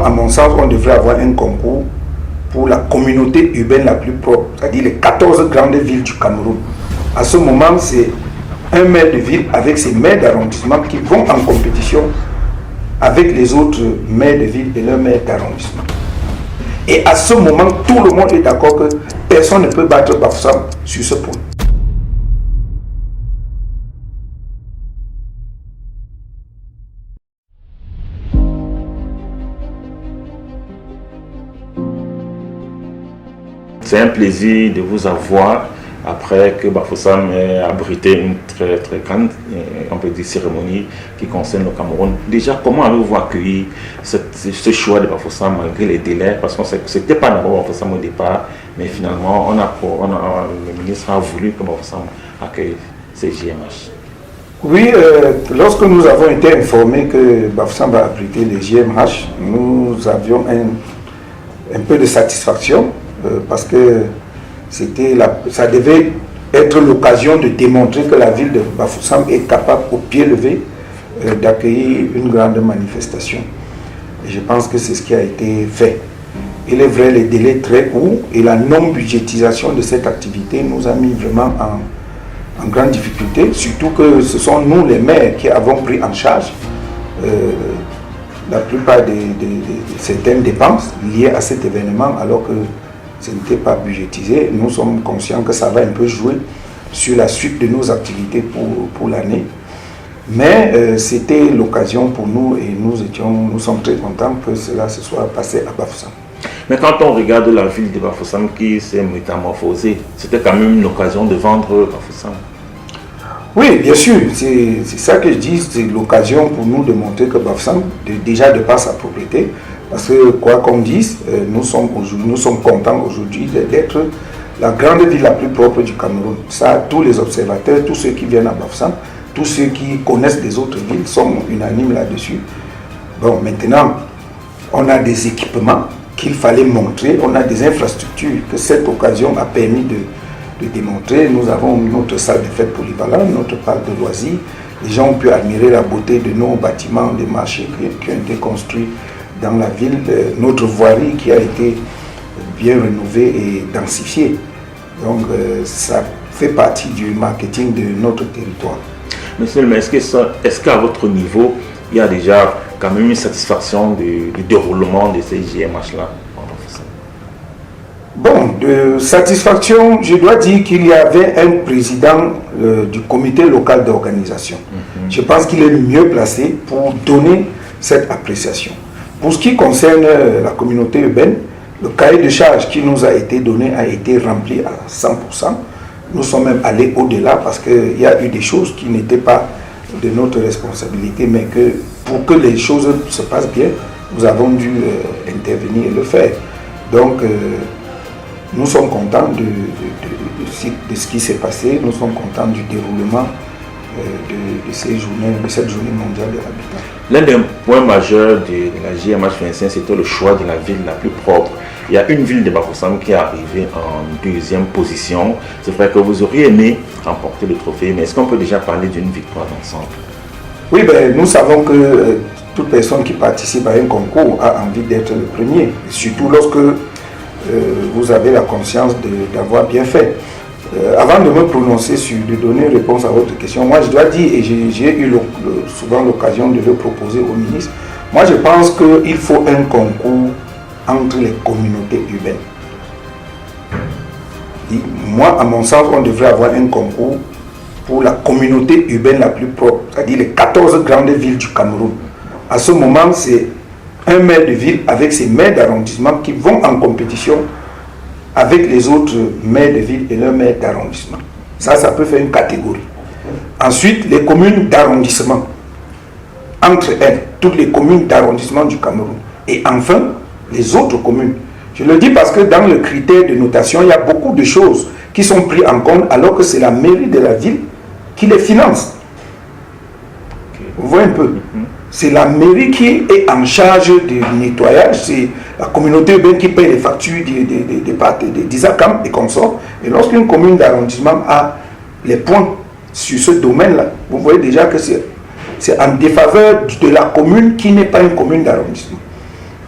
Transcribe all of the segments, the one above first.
moi, à mon sens, on devrait avoir un concours pour la communauté urbaine la plus propre, c'est-à-dire les 14 grandes villes du Cameroun. À ce moment, c'est un maire de ville avec ses maires d'arrondissement qui vont en compétition avec les autres maires de ville et leurs maires d'arrondissement. Et à ce moment, tout le monde est d'accord que personne ne peut battre Bafoussam sur ce point. C'est un plaisir de vous avoir après que Bafoussam ait abrité une très grande, on peut dire, cérémonie qui concerne le Cameroun. Déjà, comment avez-vous accueilli ce choix de Bafoussam malgré les délais? Parce que ce n'était pas d'abord Bafoussam au départ, mais finalement, le ministre a voulu que Bafoussam accueille ces JMH. Oui, lorsque nous avons été informés que Bafoussam va abriter les JMH, nous avions un peu de satisfaction parce que ça devait être l'occasion de démontrer que la ville de Bafoussam est capable au pied levé d'accueillir une grande manifestation. Et je pense que c'est ce qui a été fait. Il est vrai, les délais très courts et la non-budgétisation de cette activité nous a mis vraiment en grande difficulté, surtout que ce sont nous les maires qui avons pris en charge la plupart de certaines dépenses liées à cet événement, alors que ce n'était pas budgétisé. Nous sommes conscients que ça va un peu jouer sur la suite de nos activités pour l'année. Mais c'était l'occasion pour nous et nous sommes très contents que cela se soit passé à Bafoussam. Mais quand on regarde la ville de Bafoussam qui s'est métamorphosée, c'était quand même une occasion de vendre Bafoussam. Oui, bien sûr, c'est ça que je dis, c'est l'occasion pour nous de montrer que Bafoussam, déjà de par sa propriété, parce que quoi qu'on dise, nous sommes contents aujourd'hui d'être la grande ville la plus propre du Cameroun. Ça, tous les observateurs, tous ceux qui viennent à Bafoussam, tous ceux qui connaissent les autres villes sont unanimes là-dessus. Bon, maintenant, on a des équipements qu'il fallait montrer, on a des infrastructures que cette occasion a permis de démontrer. Nous avons notre salle de fête polyvalente, notre parc de loisirs. Les gens ont pu admirer la beauté de nos bâtiments, des marchés qui ont été construits dans la ville, notre voirie qui a été bien rénovée et densifiée. Donc ça fait partie du marketing de notre territoire. Monsieur le maire, est-ce qu'à votre niveau, il y a déjà quand même une satisfaction du déroulement de ces JMH-là? Bon, de satisfaction, je dois dire qu'il y avait un président du comité local d'organisation. Je pense qu'il est le mieux placé pour donner cette appréciation. Pour ce qui concerne la communauté urbaine, le cahier de charges qui nous a été donné a été rempli à 100%. Nous sommes même allés au-delà parce qu'il y a eu des choses qui n'étaient pas de notre responsabilité, mais que pour que les choses se passent bien, nous avons dû intervenir et le faire. Donc, nous sommes contents de ce qui s'est passé, nous sommes contents du déroulement de cette journée mondiale de l'habitat. L'un des points majeurs de la JMH 25, c'était le choix de la ville la plus propre. Il y a une ville de Bafoussam qui est arrivée en deuxième position. C'est vrai que vous auriez aimé remporter le trophée, mais est-ce qu'on peut déjà parler d'une victoire d'ensemble? Oui, ben, nous savons que toute personne qui participe à un concours a envie d'être le premier, surtout lorsque vous avez la conscience d'avoir bien fait. Avant de me prononcer de donner réponse à votre question, moi je dois dire, et j'ai eu souvent l'occasion de le proposer au ministre, moi je pense qu'il faut un concours entre les communautés urbaines. Moi, à mon sens, on devrait avoir un concours pour la communauté urbaine la plus propre, c'est-à-dire les 14 grandes villes du Cameroun. À ce moment, c'est un maire de ville avec ses maires d'arrondissement qui vont en compétition avec les autres maires de ville et leurs maires d'arrondissement. Ça peut faire une catégorie. Ensuite, les communes d'arrondissement, entre elles, toutes les communes d'arrondissement du Cameroun. Et enfin, les autres communes. Je le dis parce que dans le critère de notation, il y a beaucoup de choses qui sont prises en compte alors que c'est la mairie de la ville qui les finance. Vous voyez un peu. C'est la mairie qui est en charge du nettoyage, c'est la communauté urbaine qui paye les factures des ISACAM et consorts. Et lorsqu'une commune d'arrondissement a les points sur ce domaine-là, vous voyez déjà que c'est en défaveur de la commune qui n'est pas une commune d'arrondissement.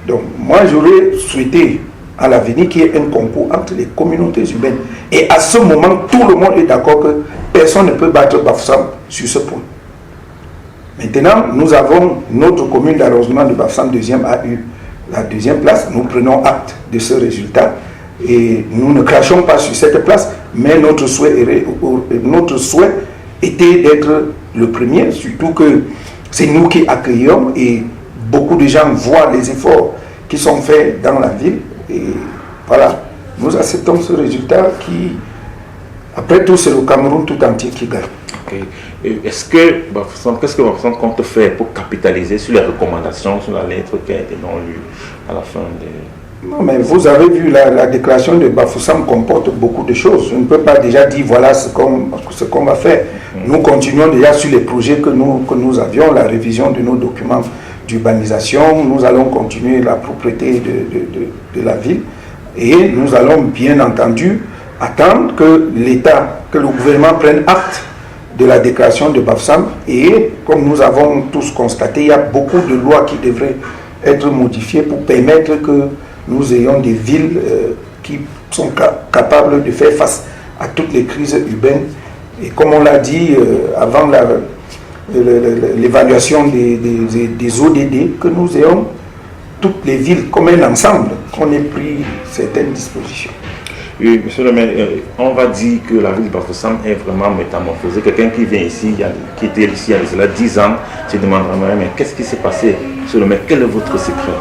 Donc moi j'aurais souhaité à l'avenir qu'il y ait un concours entre les communautés urbaines. Et à ce moment, tout le monde est d'accord que personne ne peut battre Bafoussam sur ce point. Maintenant, nous avons notre commune d'arrondissement de Bafoussam deuxième a eu la deuxième place. Nous prenons acte de ce résultat et nous ne crachons pas sur cette place, mais notre souhait était d'être le premier, surtout que c'est nous qui accueillons et beaucoup de gens voient les efforts qui sont faits dans la ville. Et voilà, nous acceptons ce résultat qui, après tout, c'est le Cameroun tout entier qui gagne. Okay. Qu'est-ce que Bafoussam compte faire pour capitaliser sur les recommandations, sur la lettre qui a été non lue à la fin de... Non, mais vous avez vu, la déclaration de Bafoussam comporte beaucoup de choses. Je ne peux pas déjà dire voilà ce qu'on va faire. Nous continuons déjà sur les projets que nous avions, la révision de nos documents d'urbanisation. Nous allons continuer la propriété de la ville et nous allons bien entendu attendre que l'État, que le gouvernement prenne acte de la déclaration de Bafoussam. Et comme nous avons tous constaté, il y a beaucoup de lois qui devraient être modifiées pour permettre que nous ayons des villes qui sont capables de faire face à toutes les crises urbaines. Et comme on l'a dit avant l'évaluation des ODD, que nous ayons toutes les villes comme un ensemble, qu'on ait pris certaines dispositions. Oui, monsieur le maire, on va dire que la ville de Bafoussam est vraiment métamorphosée. Quelqu'un qui vient ici, qui était ici il y a 10 ans, se demande mais qu'est-ce qui s'est passé? Monsieur le maire, quel est votre secret?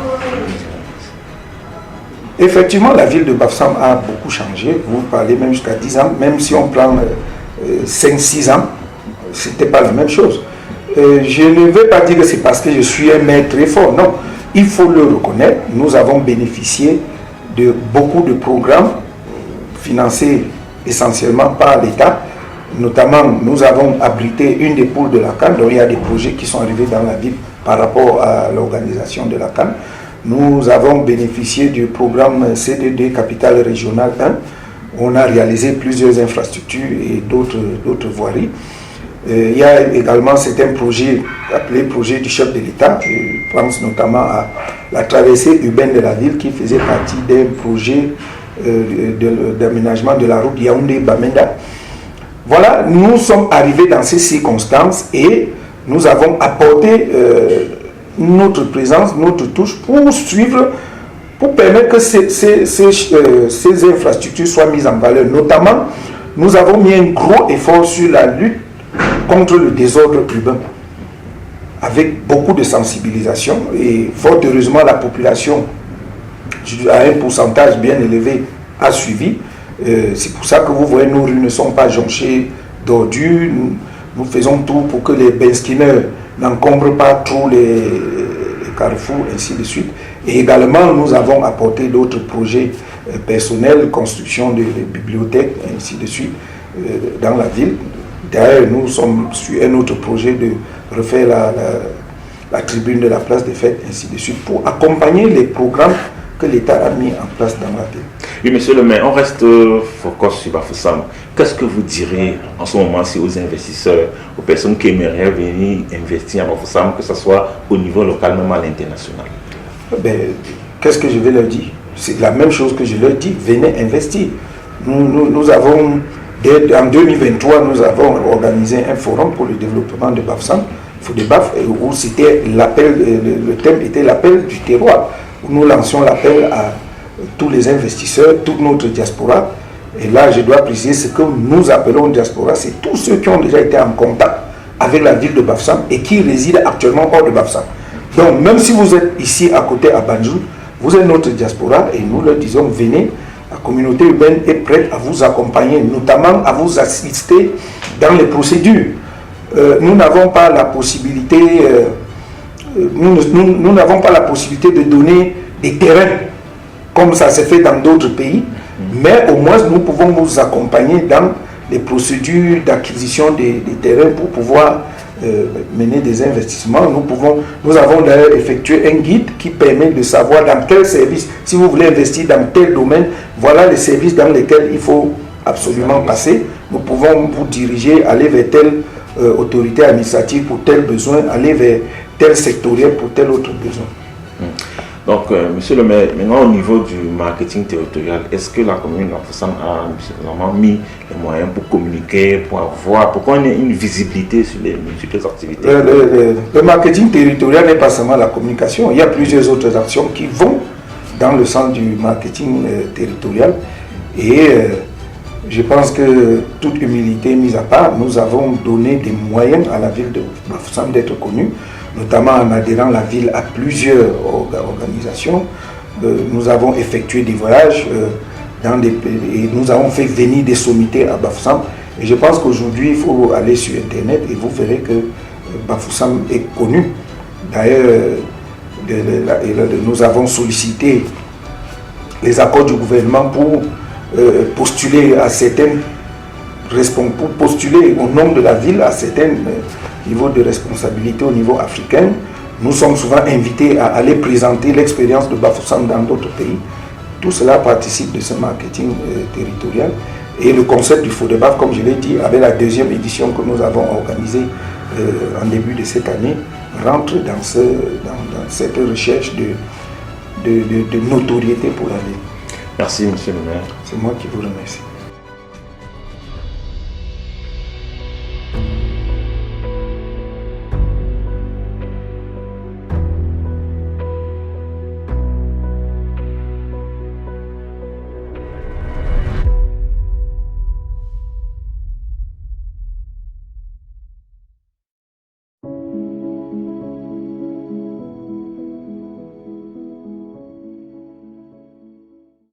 Effectivement, la ville de Bafoussam a beaucoup changé. Vous parlez même jusqu'à 10 ans, même si on prend 5-6 ans, ce n'était pas la même chose. Je ne veux pas dire que c'est parce que je suis un maire très fort, non. Il faut le reconnaître, nous avons bénéficié de beaucoup de programmes financés essentiellement par l'État. Notamment, nous avons abrité une des poules de la CAN, donc il y a des projets qui sont arrivés dans la ville par rapport à l'organisation de la CAN. Nous avons bénéficié du programme CDD Capitale Régionale 1. On a réalisé plusieurs infrastructures et d'autres voiries. Il y a également certains projets appelés projets du chef de l'État. Je pense notamment à la traversée urbaine de la ville qui faisait partie d'un projet d'aménagement de la route Yaoundé-Bamenda. Voilà, nous sommes arrivés dans ces circonstances et nous avons apporté notre présence, notre touche pour suivre, pour permettre que ces infrastructures soient mises en valeur. Notamment, nous avons mis un gros effort sur la lutte contre le désordre urbain, avec beaucoup de sensibilisation et fort heureusement la population, à un pourcentage bien élevé, a suivi. C'est pour ça que vous voyez, nos rues ne sont pas jonchées d'ordures. Nous faisons tout pour que les benskinners n'encombrent pas trop les carrefours, ainsi de suite. Et également, nous avons apporté d'autres projets personnels, construction de bibliothèques, ainsi de suite, dans la ville. D'ailleurs, nous sommes sur un autre projet de refaire la tribune de la place des fêtes, ainsi de suite, pour accompagner les programmes que l'État a mis en place dans la ville. Oui, monsieur le maire, on reste focus sur Bafoussam. Qu'est-ce que vous direz en ce moment aux investisseurs, aux personnes qui aimeraient venir investir à Bafoussam, que ce soit au niveau local, même à l'international? Qu'est-ce que je vais leur dire? C'est la même chose que je leur dis, venez investir. Nous avons, en 2023, nous avons organisé un forum pour le développement de Bafoussam, où c'était l'appel, le thème était l'appel du terroir, où nous lancions l'appel à tous les investisseurs, toute notre diaspora. Et là, je dois préciser ce que nous appelons diaspora, c'est tous ceux qui ont déjà été en contact avec la ville de Bafoussam et qui résident actuellement hors de Bafoussam. Donc, même si vous êtes ici à côté à Banjul, vous êtes notre diaspora et nous leur disons, venez, la communauté urbaine est prête à vous accompagner, notamment à vous assister dans les procédures. Nous n'avons pas la possibilité, nous n'avons pas la possibilité de donner des terrains comme ça s'est fait dans d'autres pays, mais au moins nous pouvons vous accompagner dans les procédures d'acquisition des terrains pour pouvoir mener des investissements. Nous avons d'ailleurs effectué un guide qui permet de savoir dans quel service, si vous voulez investir dans tel domaine, voilà les services dans lesquels il faut absolument passer. Nous pouvons vous diriger, aller vers telle autorité administrative pour tel besoin, aller vers tel sectoriel pour tel autre besoin. Donc, monsieur le maire, maintenant au niveau du marketing territorial, est-ce que la commune de Bafoussam a vraiment mis les moyens pour communiquer, pour qu'on ait une visibilité sur les multiples activités? Le marketing territorial n'est pas seulement la communication. Il y a plusieurs autres actions qui vont dans le sens du marketing territorial. Et je pense que, toute humilité mise à part, nous avons donné des moyens à la ville de Bafoussam d'être connue, notamment en adhérant la ville à plusieurs organisations. Nous avons effectué des voyages dans des pays et nous avons fait venir des sommités à Bafoussam. Et je pense qu'aujourd'hui, il faut aller sur Internet et vous verrez que Bafoussam est connu. D'ailleurs, nous avons sollicité les accords du gouvernement pour postuler à certaines pour postuler au nom de la ville à certains niveaux de responsabilité au niveau africain. Nous sommes souvent invités à aller présenter l'expérience de Bafoussam dans d'autres pays. Tout cela participe de ce marketing territorial. Et le concept du Fodebaf, comme je l'ai dit, avec la deuxième édition que nous avons organisée en début de cette année, rentre dans cette recherche de notoriété pour la ville. Merci, monsieur le maire. C'est moi qui vous remercie.